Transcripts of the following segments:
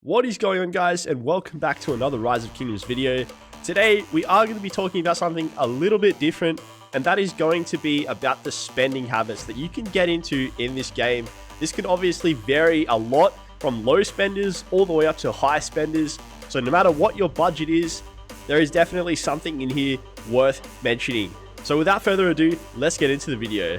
What is going on, guys, and welcome back to another Rise of Kingdoms video. Today we are going to be talking about something a little bit different, and that is going to be about the spending habits that you can get into in this game. This can obviously vary a lot from low spenders all the way up to high spenders, so no matter what your budget is, there is definitely something in here worth mentioning. So without further ado, let's get into the video.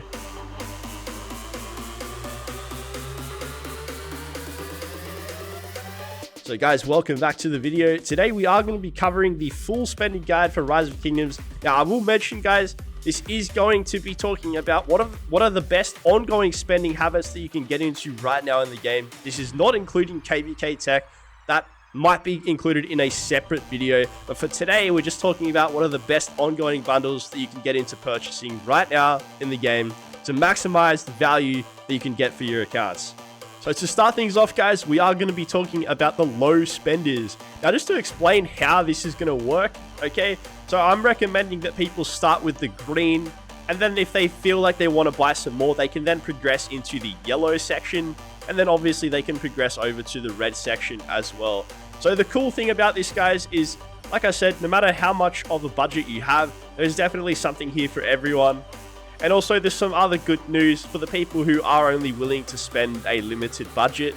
So guys, welcome back to the video. Today we are going to be covering the full spending guide for Rise of Kingdoms. Now I will mention, guys, this is going to be talking about what are the best ongoing spending habits that you can get into right now in the game. This is not including KVK tech. That might be included in a separate video, but for today we're just talking about what are the best ongoing bundles that you can get into purchasing right now in the game to maximize the value that you can get for your accounts. So to start things off, guys, we are going to be talking about the low spenders. Now, just to explain how this is going to work, okay? So I'm recommending that people start with the green, and then if they feel like they want to buy some more, they can then progress into the yellow section, and then obviously they can progress over to the red section as well. So the cool thing about this, guys, is, like I said, no matter how much of a budget you have, there's definitely something here for everyone. And also, there's some other good news for the people who are only willing to spend a limited budget.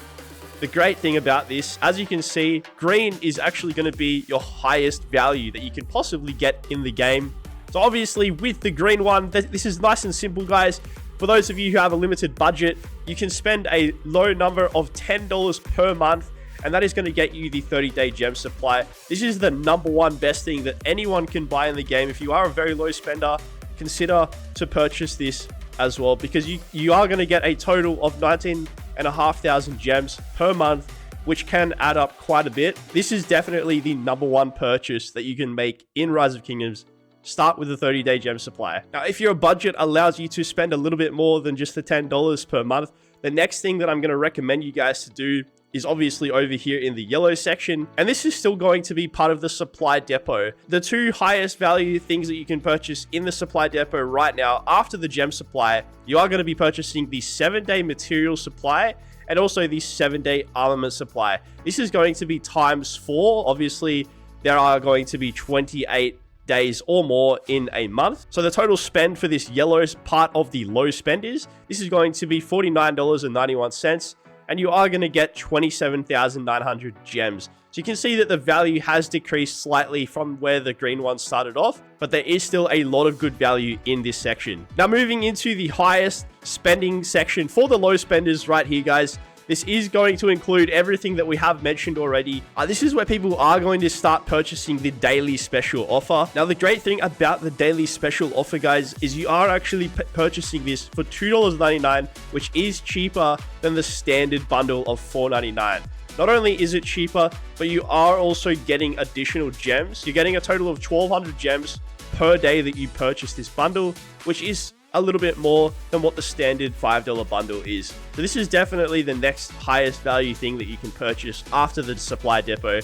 The great thing about this, as you can see, green is actually going to be your highest value that you can possibly get in the game. So obviously, with the green one, this is nice and simple, guys. For those of you who have a limited budget, you can spend a low number of $10 per month, and that is going to get you the 30-day gem supply. This is the #1 best thing that anyone can buy in the game. If you are a very low spender, consider to purchase this as well, because you are going to get a total of 19,500 gems per month, which can add up quite a bit. This is definitely the #1 purchase that you can make in Rise of Kingdoms. Start with the 30-day gem supply. Now, if your budget allows you to spend a little bit more than just the $10 per month, the next thing that I'm going to recommend you guys to do is obviously over here in the yellow section, and this is still going to be part of the supply depot. The two highest value things that you can purchase in the supply depot right now after the gem supply, you are going to be purchasing the 7-day material supply and also the 7-day armament supply. This is going to be ×4. Obviously, there are going to be 28 days or more in a month. So the total spend for this yellow part of the low spenders, this is going to be $49.91. And you are going to get 27,900 gems. So you can see that the value has decreased slightly from where the green one started off, but there is still a lot of good value in this section. Now, moving into the highest spending section for the low spenders right here, guys. This is going to include everything that we have mentioned already. This is where people are going to start purchasing the daily special offer. Now, the great thing about the daily special offer, guys, is you are actually purchasing this for $2.99, which is cheaper than the standard bundle of $4.99. Not only is it cheaper, but you are also getting additional gems. You're getting a total of 1,200 gems per day that you purchase this bundle, which is a little bit more than what the standard $5 bundle is. So this is definitely the next highest value thing that you can purchase after the supply depot.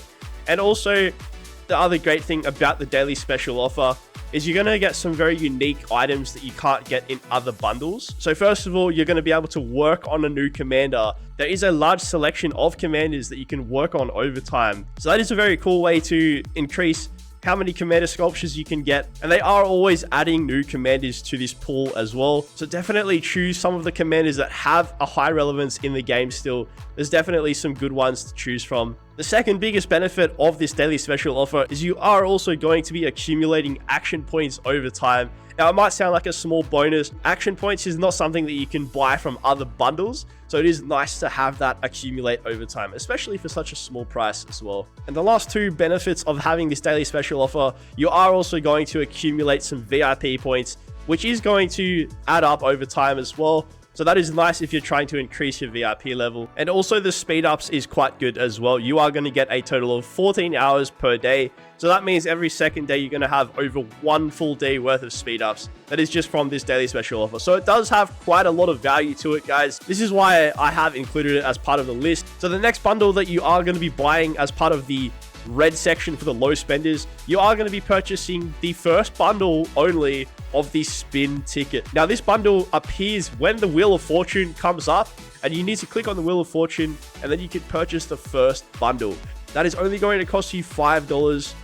And also, the other great thing about the daily special offer is you're going to get some very unique items that you can't get in other bundles. So first of all, you're going to be able to work on a new commander. There is a large selection of commanders that you can work on over time. So that is a very cool way to increase how many commander sculptures you can get, and they are always adding new commanders to this pool as well. So definitely choose some of the commanders that have a high relevance in the game still. There's definitely some good ones to choose from. The second biggest benefit of this daily special offer is you are also going to be accumulating action points over time. Now, it might sound like a small bonus. Action points is not something that you can buy from other bundles, so it is nice to have that accumulate over time, especially for such a small price as well. And the last two benefits of having this daily special offer, you are also going to accumulate some VIP points, which is going to add up over time as well. So that is nice if you're trying to increase your VIP level. And also the speed ups is quite good as well. You are going to get a total of 14 hours per day. So that means every second day you're going to have over 1 full day worth of speed ups. That is just from this daily special offer. So it does have quite a lot of value to it, guys. This is why I have included it as part of the list. So the next bundle that you are going to be buying as part of the red section for the low spenders, you are going to be purchasing the first bundle only of the spin ticket. Now, this bundle appears when the Wheel of Fortune comes up, and you need to click on the Wheel of Fortune, and then you can purchase the first bundle. That is only going to cost you $5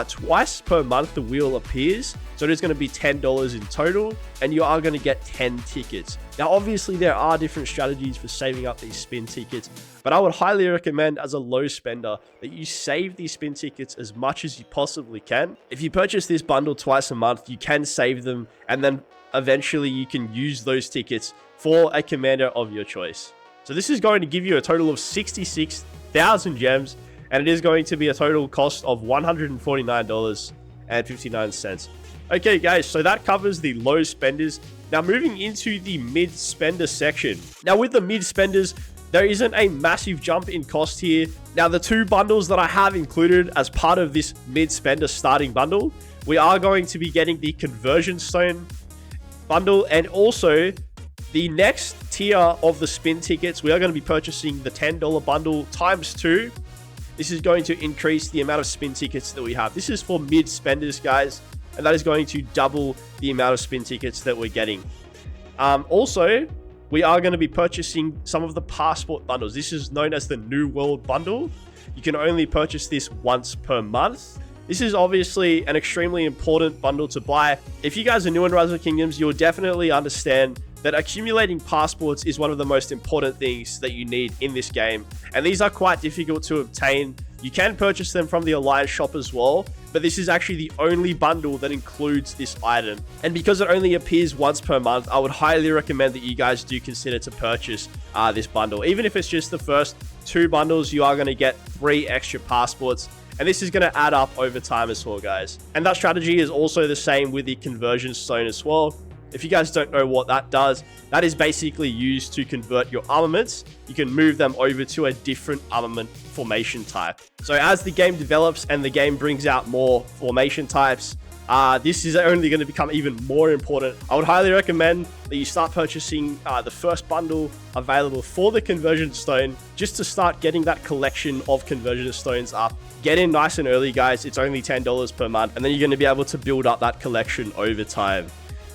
twice per month the wheel appears. So it is going to be $10 in total, and you are going to get 10 tickets. Now, obviously, there are different strategies for saving up these spin tickets, but I would highly recommend as a low spender that you save these spin tickets as much as you possibly can. If you purchase this bundle twice a month, you can save them, and then eventually you can use those tickets for a commander of your choice. So this is going to give you a total of 66,000 gems, and it is going to be a total cost of $149.59. Okay, guys, so that covers the low spenders. Now, moving into the mid spender section. Now, with the mid spenders, there isn't a massive jump in cost here. Now, the two bundles that I have included as part of this mid spender starting bundle, we are going to be getting the Conversion Stone bundle, and also the next tier of the spin tickets, we are going to be purchasing the $10 bundle times 2. This is going to increase the amount of spin tickets that we have. This is for mid spenders, guys, and that is going to double the amount of spin tickets that we're getting. Also, we are going to be purchasing some of the passport bundles. This is known as the New World Bundle. You can only purchase this once per month. This is obviously an extremely important bundle to buy. If you guys are new in Rise of Kingdoms, you'll definitely understand that accumulating passports is one of the most important things that you need in this game. And these are quite difficult to obtain. You can purchase them from the Alliance shop as well, but this is actually the only bundle that includes this item. And because it only appears once per month, I would highly recommend that you guys do consider to purchase this bundle. Even if it's just the first 2 bundles, you are going to get 3 extra passports. And this is going to add up over time as well, guys. And that strategy is also the same with the Conversion Stone as well. If you guys don't know what that does, that is basically used to convert your armaments. You can move them over to a different armament formation type. So as the game develops and the game brings out more formation types, this is only going to become even more important. I would highly recommend that you start purchasing the first bundle available for the Conversion Stone, just to start getting that collection of Conversion Stones up. Get in nice and early, guys. It's only $10 per month, and then you're going to be able to build up that collection over time.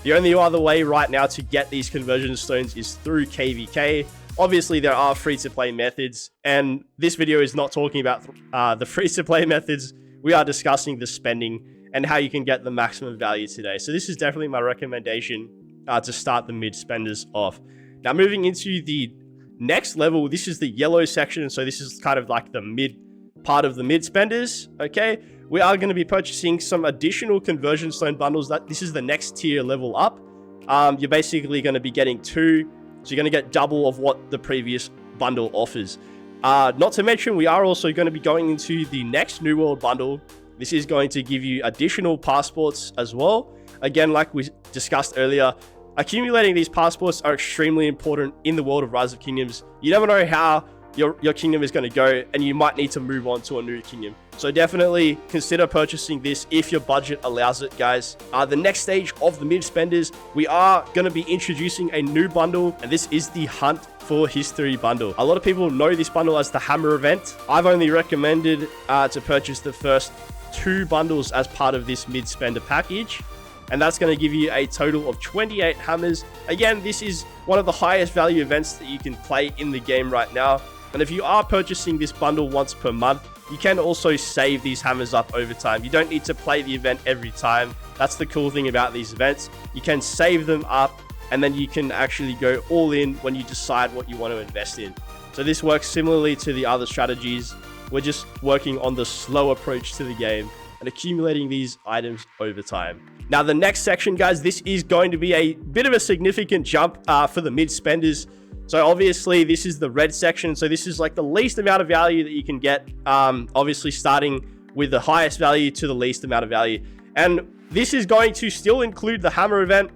The only other way right now to get these Conversion Stones is through KVK. Obviously, there are free-to-play methods, and this video is not talking about the free-to-play methods. We are discussing the spending and how you can get the maximum value today. So this is definitely my recommendation to start the mid spenders off. Now, moving into the next level, this is the yellow section. So this is kind of like the mid part of the mid spenders. Okay, we are going to be purchasing some additional Conversion Stone bundles. This is the next tier level up. You're basically going to be getting 2, so you're going to get double of what the previous bundle offers. Not to mention, we are also going to be going into the next New World Bundle. This is going to give you additional passports as well. Again, like we discussed earlier, accumulating these passports are extremely important in the world of Rise of Kingdoms. You never know how your kingdom is going to go, and you might need to move on to a new kingdom. So definitely consider purchasing this if your budget allows it, guys. The next stage of the mid spenders, we are going to be introducing a new bundle, and this is the Hunt for History bundle. A lot of people know this bundle as the Hammer event. I've only recommended to purchase the first 2 bundles as part of this mid spender package, and that's going to give you a total of 28 hammers. Again, this is one of the highest value events that you can play in the game right now. And if you are purchasing this bundle once per month, you can also save these hammers up over time. You don't need to play the event every time. That's the cool thing about these events. You can save them up, and then you can actually go all in when you decide what you want to invest in. So this works similarly to the other strategies. We're just working on the slow approach to the game and accumulating these items over time. Now, the next section, guys, this is going to be a bit of a significant jump for the mid spenders. So obviously this is the red section. So this is like the least amount of value that you can get. Obviously starting with the highest value to the least amount of value. And this is going to still include the Hammer event.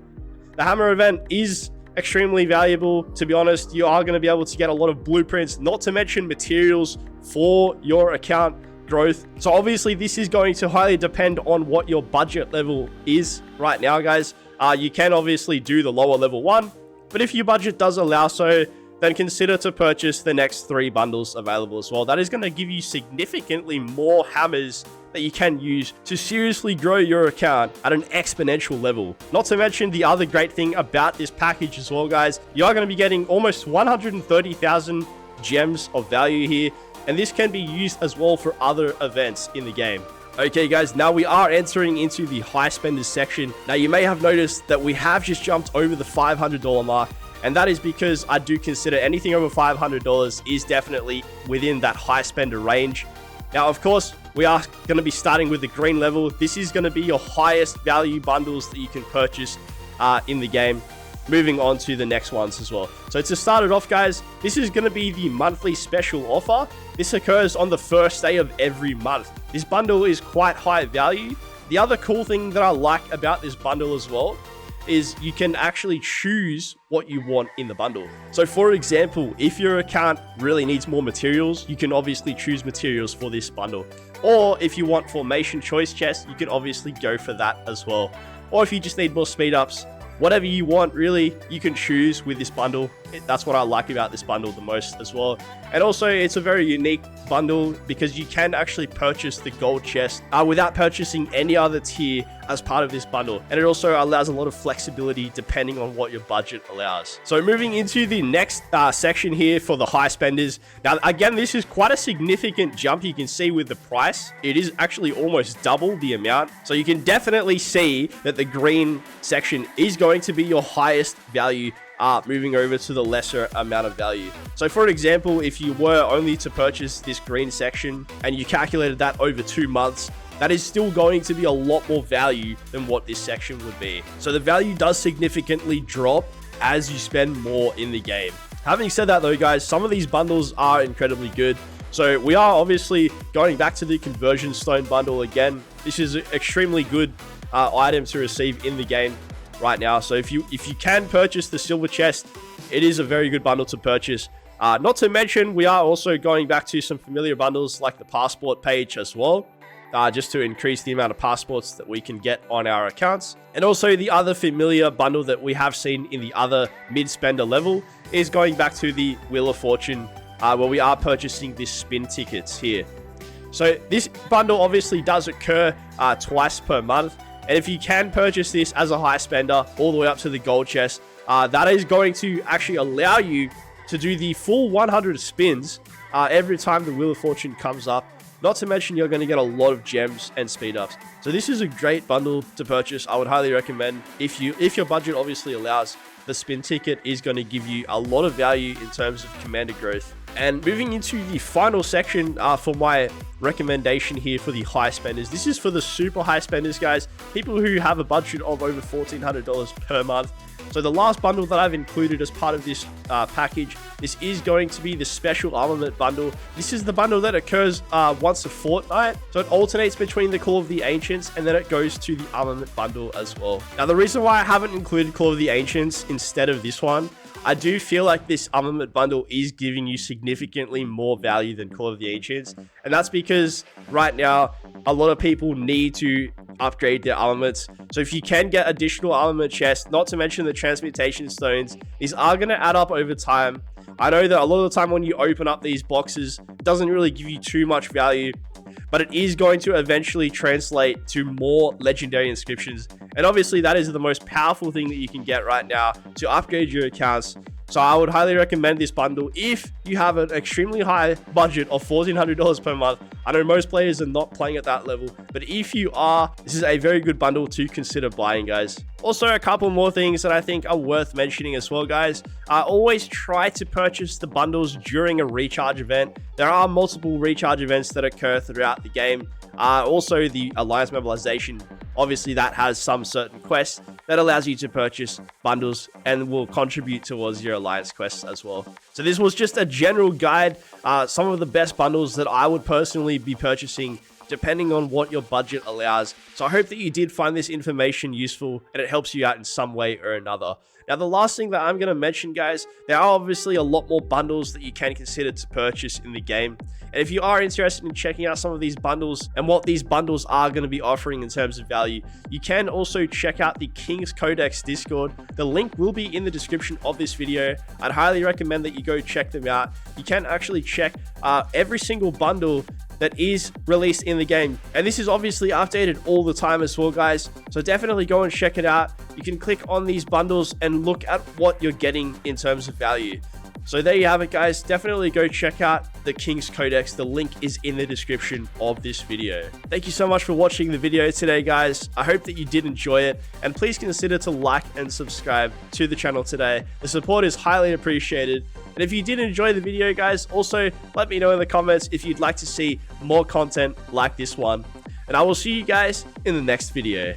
The Hammer event is extremely valuable. To be honest, you are going to be able to get a lot of blueprints, not to mention materials for your account growth. So obviously this is going to highly depend on what your budget level is right now, guys. You can obviously do the lower level one, but if your budget does allow so, then consider to purchase the next 3 bundles available as well. That is going to give you significantly more hammers that you can use to seriously grow your account at an exponential level. Not to mention the other great thing about this package as well, guys, you are going to be getting almost 130,000 gems of value here, and this can be used as well for other events in the game. Okay guys, now we are entering into the high spenders section. Now you may have noticed that we have just jumped over the $500 mark, and that is because I do consider anything over $500 is definitely within that high spender range. Now, of course, we are going to be starting with the green level. This is going to be your highest value bundles that you can purchase in the game. Moving on to the next ones as well. So to start it off, guys, this is going to be the monthly special offer. This occurs on the first day of every month. This bundle is quite high value. The other cool thing that I like about this bundle as well is you can actually choose what you want in the bundle. So for example, if your account really needs more materials, you can obviously choose materials for this bundle. Or if you want formation choice chest, you can obviously go for that as well. Or if you just need more speed ups, whatever you want, really, you can choose with this bundle. That's what I like about this bundle the most as well. And also, it's a very unique bundle because you can actually purchase the gold chest without purchasing any other tier as part of this bundle. And it also allows a lot of flexibility depending on what your budget allows. So moving into the next section here for the high spenders. Now, again, this is quite a significant jump. You can see with the price, it is actually almost double the amount. So you can definitely see that the green section is going to be your highest value, moving over to the lesser amount of value. So for an example, if you were only to purchase this green section and you calculated that over 2 months, that is still going to be a lot more value than what this section would be. So the value does significantly drop as you spend more in the game. Having said that though, guys, some of these bundles are incredibly good. So we are obviously going back to the conversion stone bundle again. This is an extremely good item to receive in the game right now. So if you can purchase the silver chest, it is a very good bundle to purchase. Not to mention, we are also going back to some familiar bundles like the passport page as well, just to increase the amount of passports that we can get on our accounts. And also the other familiar bundle that we have seen in the other mid-spender level is going back to the Wheel of Fortune, where we are purchasing these spin tickets here. So this bundle obviously does occur twice per month. And if you can purchase this as a high spender all the way up to the gold chest, that is going to actually allow you to do the full 100 spins every time the Wheel of Fortune comes up. Not to mention, you're going to get a lot of gems and speed ups. So this is a great bundle to purchase. I would highly recommend if your budget obviously allows. The spin ticket is going to give you a lot of value in terms of commander growth. And moving into the final section for my recommendation here for the high spenders. This is for the super high spenders, guys. People who have a budget of over $1,400 per month. So the last bundle that I've included as part of this package, this is going to be the special armament bundle. This is the bundle that occurs once a fortnight. So it alternates between the Call of the Ancients and then it goes to the armament bundle as well. Now, the reason why I haven't included Call of the Ancients instead of this one, I do feel like this armament bundle is giving you significantly more value than Call of the Ancients. And that's because right now, a lot of people need to upgrade their armaments. So if you can get additional armament chests, not to mention the transmutation stones, these are going to add up over time. I know that a lot of the time when you open up these boxes, it doesn't really give you too much value, but it is going to eventually translate to more legendary inscriptions. And obviously that is the most powerful thing that you can get right now to upgrade your accounts. So I would highly recommend this bundle if you have an extremely high budget of $1,400 per month. I know most players are not playing at that level, but if you are, this is a very good bundle to consider buying, guys. Also, a couple more things that I think are worth mentioning as well, guys. Always try to purchase the bundles during a recharge event. There are multiple recharge events that occur throughout the game. Also, the Alliance Mobilization, obviously that has some certain quests that allows you to purchase bundles and will contribute towards your Alliance quests as well. So this was just a general guide, some of the best bundles that I would personally be purchasing depending on what your budget allows. So I hope that you did find this information useful and it helps you out in some way or another. Now, the last thing that I'm going to mention, guys, there are obviously a lot more bundles that you can consider to purchase in the game. And if you are interested in checking out some of these bundles and what these bundles are going to be offering in terms of value, you can also check out the King's Codex Discord. The link will be in the description of this video. I'd highly recommend that you go check them out. You can actually check every single bundle that is released in the game, and this is obviously updated all the time as well, guys, so definitely go and check it out. You can click on these bundles and look at what you're getting in terms of value. So there you have it, guys. Definitely go check out the King's Codex. The link is in the description of this video. Thank you so much for watching the video today, guys. I hope that you did enjoy it, and please consider to like and subscribe to the channel today. The support is highly appreciated. And if you did enjoy the video, guys, also let me know in the comments if you'd like to see more content like this one. And I will see you guys in the next video.